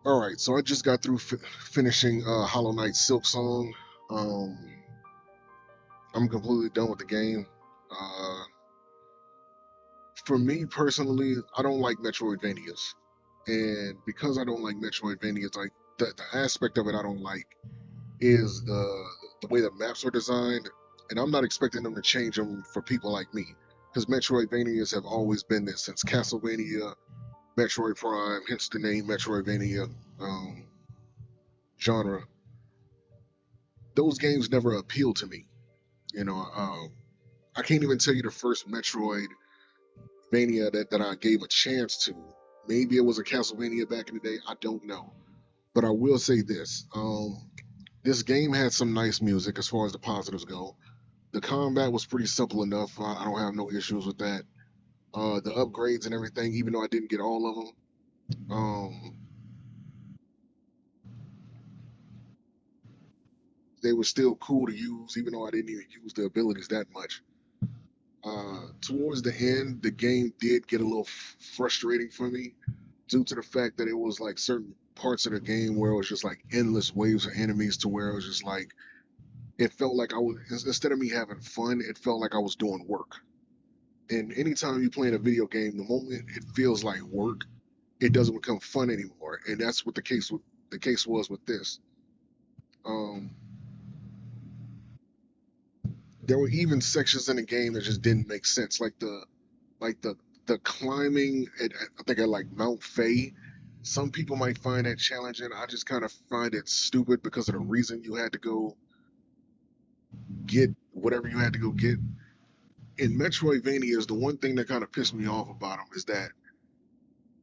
All right, so I just got through finishing Hollow Knight Silksong. Um, I'm completely done with the game. Uh, for me personally, I don't like Metroidvanias, and because I don't like Metroidvanias, like the aspect of it I don't like is the way the maps are designed, and I'm not expecting them to change them for people like me, because Metroidvanias have always been this since Castlevania, Metroid Prime, hence the name Metroidvania um, genre. Those games never appealed to me. You know, I can't even tell you the first Metroidvania that I gave a chance to. Maybe it was a Castlevania back in the day. I don't know. But I will say this. This game had some nice music as far as the positives go. The combat was pretty simple enough. I don't have no issues with that. The upgrades and everything, even though I didn't get all of them, um, they were still cool to use, even though I didn't even use the abilities that much. Towards the end, the game did get a little frustrating for me due to the fact that it was like certain parts of the game where it was just like endless waves of enemies to where it was just like it felt like I was instead of me having fun, it felt like I was doing work. And anytime you play in a video game, the moment it feels like work, it doesn't become fun anymore. And that's what the case was with this. Um, there were even sections in the game that just didn't make sense, like the climbing at I think at like Mount Fay. Some people might find that challenging. I just kind of find it stupid because of the reason you had to go get whatever you had to go get. In Metroidvanias, the one thing that kind of pissed me off about them is that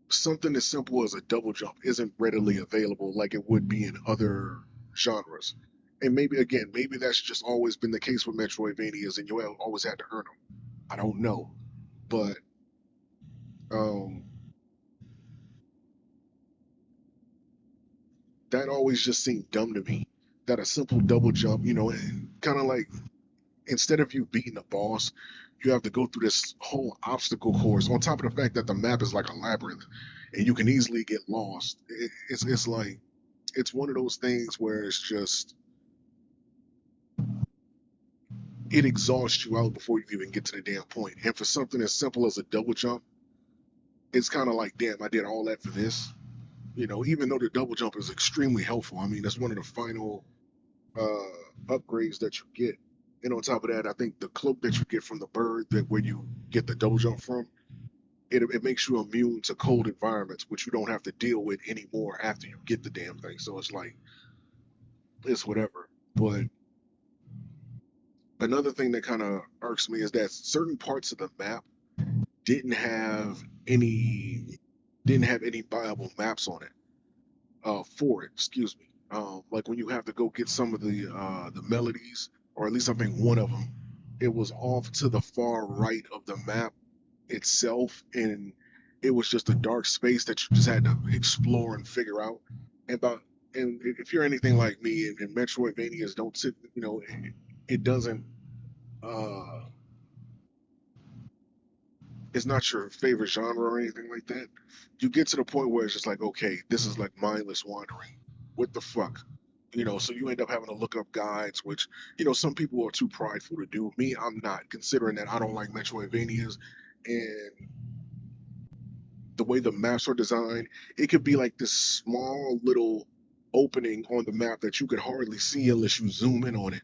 something as simple as a double jump isn't readily available like it would be in other genres. And maybe again, maybe that's just always been the case with Metroidvanias, and you always had to earn them. I don't know, but um, that always just seemed dumb to me. That a simple double jump, kind of like instead of you beating the boss, you have to go through this whole obstacle course. On top of the fact that the map is like a labyrinth, and you can easily get lost. It's like it's one of those things where it's just it exhausts you out before you even get to the damn point. And for something as simple as a double jump, it's kind of like, damn, I did all that for this. Even though the double jump is extremely helpful. I mean, that's one of the final upgrades that you get. And on top of that, I think the cloak that you get from the bird that where you get the double jump from, it makes you immune to cold environments, which you don't have to deal with anymore after you get the damn thing. So it's like it's whatever. But another thing that kind of irks me is that certain parts of the map didn't have any didn't have any viable maps on it for it. Excuse me. Like when you have to go get some of the melodies, or at least I think one of them, it was off to the far right of the map itself, and it was just a dark space that you just had to explore and figure out. And about and if you're anything like me, and Metroidvanias don't sit, it doesn't. Uh, it's not your favorite genre or anything like that. You get to the point where it's just like, okay, this is like mindless wandering. What the fuck? So you end up having to look up guides, which, some people are too prideful to do. Me, I'm not, considering that I don't like Metroidvanias. And the way the maps are designed, it could be like this small little opening on the map that you could hardly see unless you zoom in on it.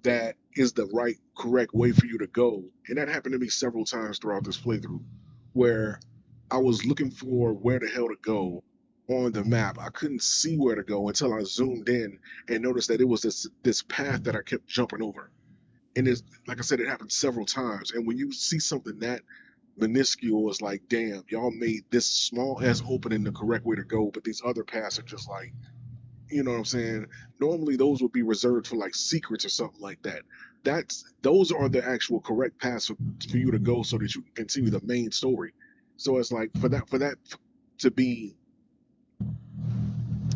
That is the right, correct way for you to go. And that happened to me several times throughout this playthrough, where I was looking for where the hell to go on the map. I couldn't see where to go until I zoomed in and noticed that it was this path that I kept jumping over. And it's like I said, it happened several times. And when you see something that minuscule, it's like, damn, y'all made this small ass opening the correct way to go, but these other paths are just like, you know what I'm saying? Normally those would be reserved for like secrets or something like that. Those are the actual correct paths for you to go so that you can continue the main story. So it's like for that to be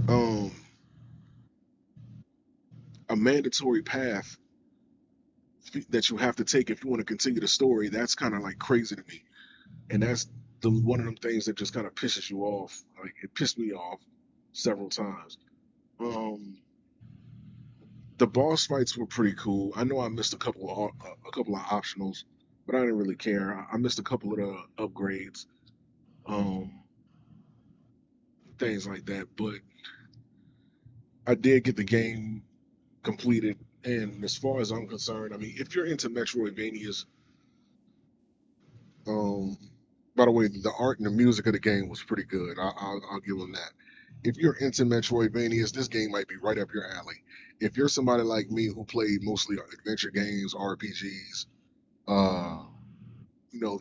um a mandatory path that you have to take if you want to continue the story, that's kind of like crazy to me. And that's the one of them things that just kind of pisses you off. Like it pissed me off. several times. Um, the boss fights were pretty cool. I know I missed a couple of optionals, but I didn't really care. I missed a couple of the upgrades, um, things like that. But I did get the game completed. And as far as I'm concerned, I mean, if you're into Metroidvanias, um, by the way, the art and the music of the game was pretty good. I'll give them that. If you're into Metroidvanias, this game might be right up your alley. If you're somebody like me who played mostly adventure games, RPGs, uh,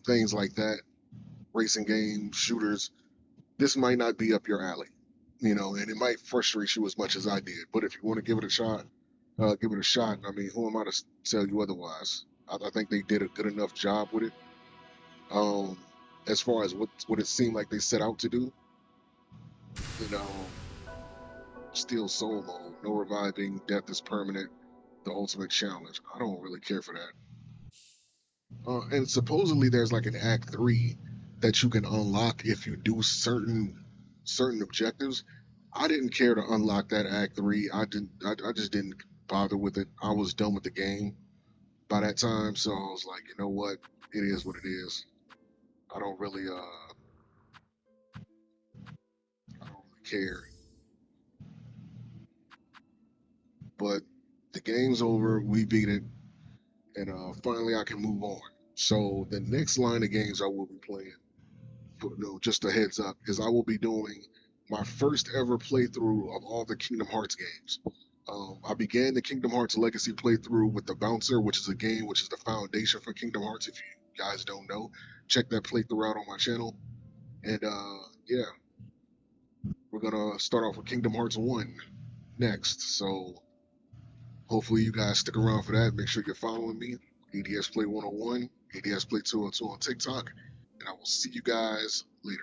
things like that, racing games, shooters, this might not be up your alley. And it might frustrate you as much as I did. But if you want to give it a shot, give it a shot. I mean, who am I to tell you otherwise? I think they did a good enough job with it. Um, as far as what it seemed like they set out to do, you know, still soul mode, no reviving, death is permanent, the ultimate challenge. I don't really care for that. And supposedly there's like an Act Three that you can unlock if you do certain objectives. I didn't care to unlock that Act Three. I didn't. I just didn't bother with it. I was done with the game by that time, so I was like, you know what? It is what it is. I don't really. I don't really care. But the game's over. We beat it, and finally I can move on. So the next line of games I will be playing, just a heads up, is I will be doing my first ever playthrough of all the Kingdom Hearts games. I began the Kingdom Hearts Legacy playthrough with the Bouncer, which is a game which is the foundation for Kingdom Hearts. If you guys don't know, check that playthrough out on my channel. And yeah, we're gonna start off with Kingdom Hearts 1 next. So hopefully you guys stick around for that. Make sure you're following me, ADS Play 101, ADS Play 202 on TikTok, and I will see you guys later.